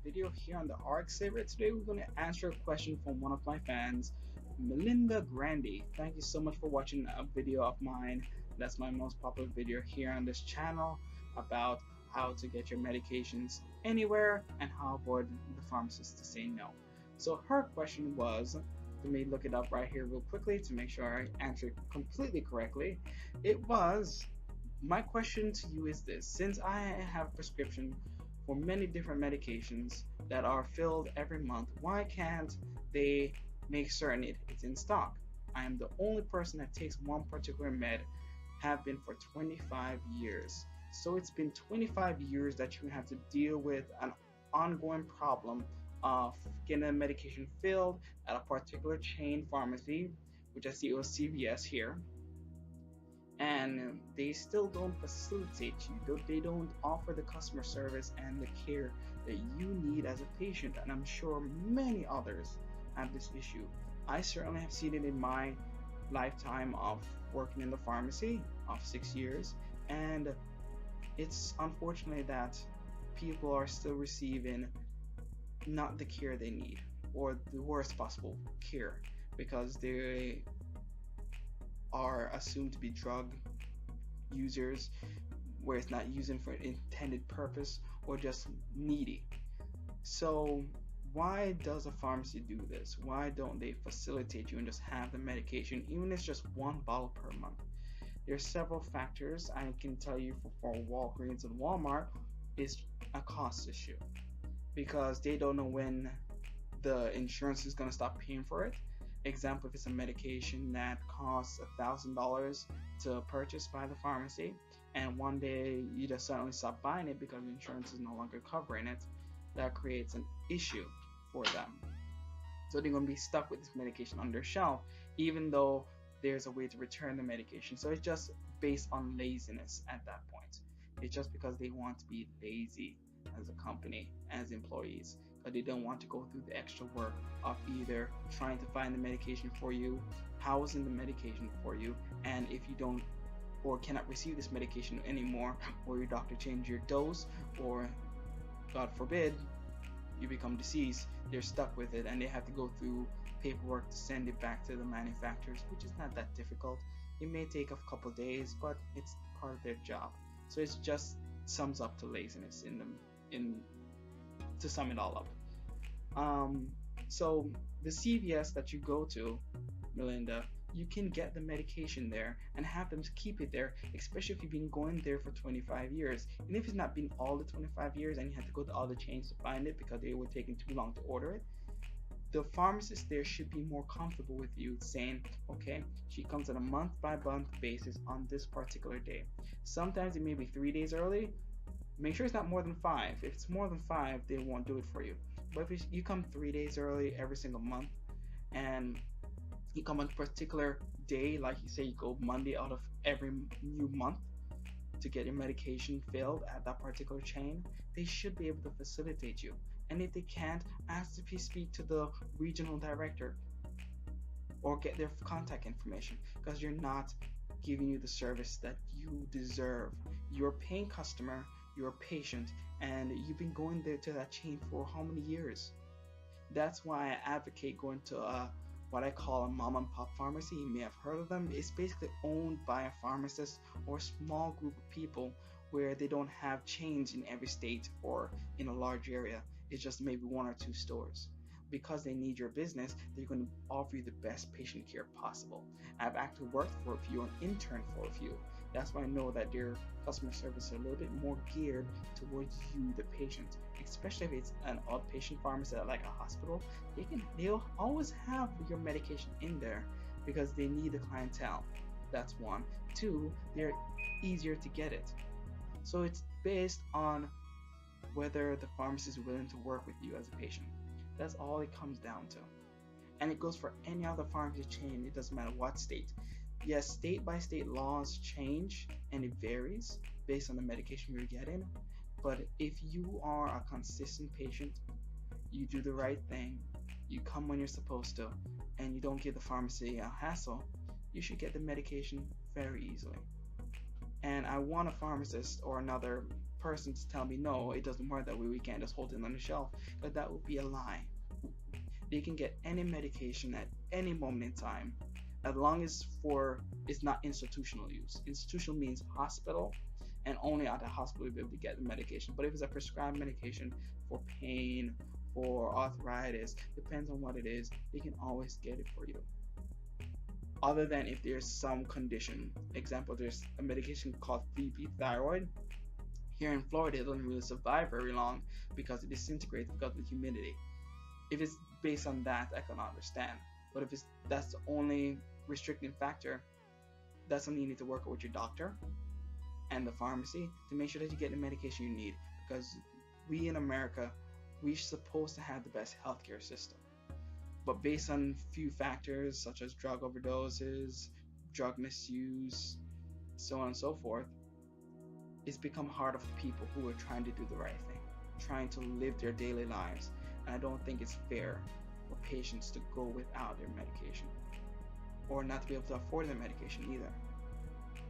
video here on the RX Saver. Today we're going to answer a question from one of my fans, Melinda Grandy. Thank you so much for watching a video of mine. That's my most popular video here on this channel about how to get your medications anywhere and how to avoid the pharmacist to say no. So her question was, let me look it up right here real quickly to make sure I answer it completely correctly. It was, my question to you is this: since I have a prescription for many different medications that are filled every month, why can't they make certain it's in stock? I am the only person that takes one particular med, have been for 25 years. So it's been 25 years that you have to deal with an ongoing problem of getting a medication filled at a particular chain pharmacy, which I see it was CVS here, and they still don't facilitate you. They don't offer the customer service and the care that you need as a patient, and I'm sure many others have this issue. I certainly have seen it in my lifetime of working in the pharmacy of 6 years, and it's unfortunately that people are still receiving not the care they need, or the worst possible care, because they are assumed to be drug users where it's not using for an intended purpose, or just needy. So why does a pharmacy do this? Why don't they facilitate you and just have the medication, even if it's just one bottle per month? There's several factors. I can tell you for Walgreens and Walmart, it's a cost issue, because they don't know when the insurance is going to stop paying for it. Example, if it's a medication that costs $1,000 to purchase by the pharmacy, and one day you just suddenly stop buying it because insurance is no longer covering it, that creates an issue for them. So they're going to be stuck with this medication on their shelf, even though there's a way to return the medication. So it's just based on laziness at that point. It's just because they want to be lazy as a company, as employees, but they don't want to go through the extra work of either trying to find the medication for you, housing the medication for you, and if you don't or cannot receive this medication anymore, or your doctor changed your dose, or God forbid you become deceased, they're stuck with it and they have to go through paperwork to send it back to the manufacturers, which is not that difficult. It may take a couple days, but it's part of their job. So it just sums up to laziness to sum it all up. So the CVS that you go to, Melinda, you can get the medication there and have them keep it there, especially if you've been going there for 25 years. And if it's not been all the 25 years and you have to go to all the chains to find it because they were taking too long to order it, the pharmacist there should be more comfortable with you saying, okay, she comes on a month by month basis on this particular day. Sometimes it may be 3 days early. Make sure it's not more than 5. If it's more than 5, they won't do it for you. But if you come 3 days early every single month, and you come on a particular day, like you say you go Monday out of every new month to get your medication filled at that particular chain, they should be able to facilitate you. And if they can't, ask to please speak to the regional director or get their contact information, because you're not giving you the service that you deserve. You're a paying customer, you're a patient, and you've been going there to that chain for how many years? That's why I advocate going to what I call a mom and pop pharmacy. You may have heard of them. It's basically owned by a pharmacist or a small group of people, where they don't have chains in every state or in a large area. It's just maybe 1 or 2 stores. Because they need your business, they're going to offer you the best patient care possible. I've actually worked for a few and interned for a few. That's why I know that their customer service is a little bit more geared towards you, the patient. Especially if it's an outpatient pharmacy like a hospital, they'll always have your medication in there because they need the clientele. That's 1. 2, they're easier to get it. So it's based on whether the pharmacist is willing to work with you as a patient. That's all it comes down to. And it goes for any other pharmacy chain. It doesn't matter what state. Yes, state by state laws change and it varies based on the medication you're getting. But if you are a consistent patient, you do the right thing, you come when you're supposed to, and you don't give the pharmacy a hassle, you should get the medication very easily. And I want a pharmacist or another person to tell me, no, it doesn't work that way, we can't just hold it on the shelf, but that would be a lie. They can get any medication at any moment in time, as long as it's not institutional use. Institutional means hospital, and only at the hospital you'll be able to get the medication. But if it's a prescribed medication for pain, for arthritis, depends on what it is, they can always get it for you. Other than if there's some condition. Example, there's a medication called VP thyroid. Here in Florida, it doesn't really survive very long because it disintegrates because of the humidity. If it's based on that, I can understand. But if that's the only restricting factor, that's something you need to work with your doctor and the pharmacy to make sure that you get the medication you need. Because we in America, we're supposed to have the best healthcare system. But based on few factors such as drug overdoses, drug misuse, so on and so forth, it's become harder for people who are trying to do the right thing, trying to live their daily lives. And I don't think it's fair for patients to go without their medication, or not to be able to afford their medication either.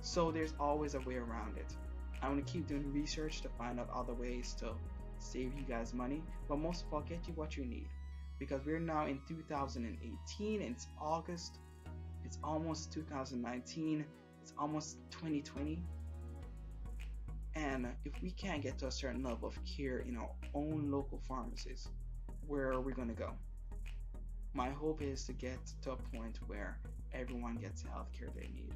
So there's always a way around it. I'm going to keep doing research to find out other ways to save you guys money, but most of all, get you what you need. Because we're now in 2018, and it's August, it's almost 2019, it's almost 2020. And if we can't get to a certain level of care in our own local pharmacies, where are we going to go? My hope is to get to a point where everyone gets the health care they need,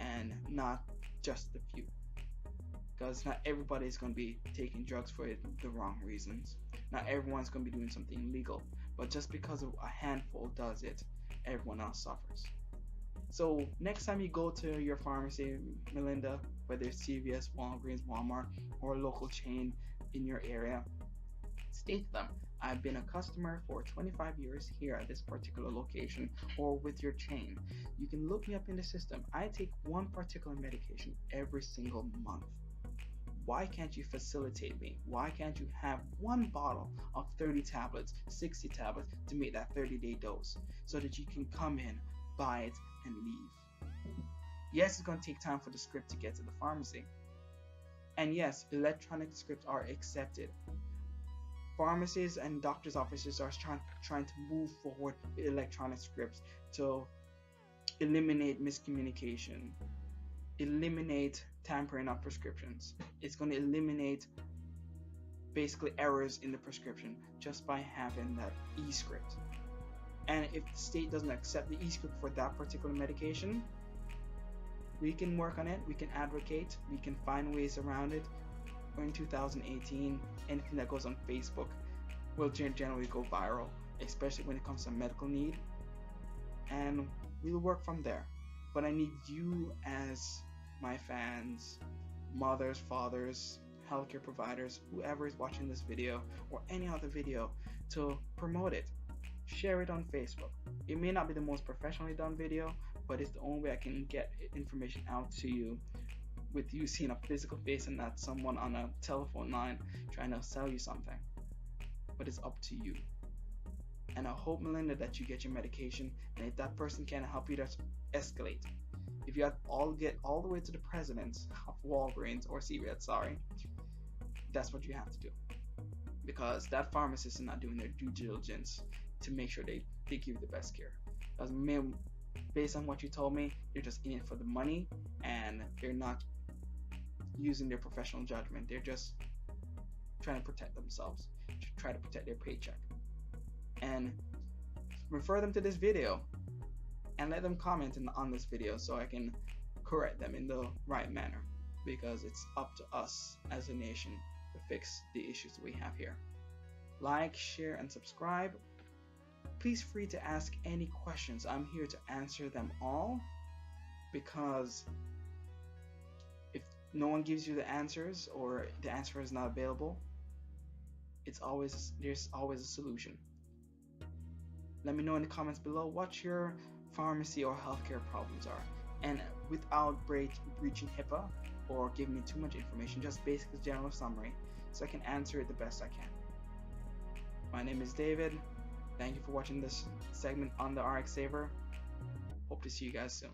and not just the few. Because not everybody is going to be taking drugs for the wrong reasons. Not everyone's going to be doing something illegal. But just because a handful does it, everyone else suffers. So next time you go to your pharmacy, Melinda, whether it's CVS, Walgreens, Walmart, or a local chain in your area, state to them, I've been a customer for 25 years here at this particular location or with your chain. You can look me up in the system. I take one particular medication every single month. Why can't you facilitate me? Why can't you have one bottle of 30 tablets, 60 tablets to make that 30-day dose so that you can come in, buy it, and leave? Yes, it's going to take time for the script to get to the pharmacy. And yes, electronic scripts are accepted. Pharmacies and doctors' offices are trying to move forward with electronic scripts to eliminate miscommunication, eliminate tampering of prescriptions. It's going to eliminate basically errors in the prescription just by having that e-script. And if the state doesn't accept the e-script for that particular medication, we can work on it, we can advocate, we can find ways around it. We're in 2018, anything that goes on Facebook will generally go viral, especially when it comes to medical need, and we'll work from there. But I need you as my fans, mothers, fathers, healthcare providers, whoever is watching this video or any other video, to promote it. Share it on Facebook. It may not be the most professionally done video, but it's the only way I can get information out to you with you seeing a physical face and not someone on a telephone line trying to sell you something. But it's up to you. And I hope, Melinda, that you get your medication, and if that person can't help you, just escalate. If you have get all the way to the president of Walgreens or CVS, that's what you have to do. Because that pharmacist is not doing their due diligence to make sure they give you the best care. Because based on what you told me, they're just in it for the money, and they're not using their professional judgment. They're just trying to protect themselves, try to protect their paycheck. And refer them to this video and let them comment on this video so I can correct them in the right manner, because it's up to us as a nation to fix the issues we have here. Like, share, and subscribe. Please free to ask any questions. I'm here to answer them all, because if no one gives you the answers or the answer is not available, there's always a solution. Let me know in the comments below what your pharmacy or healthcare problems are, and without breaching HIPAA or giving me too much information, just basic general summary, so I can answer it the best I can. My name is David. Thank you for watching this segment on the RX Saver. Hope to see you guys soon.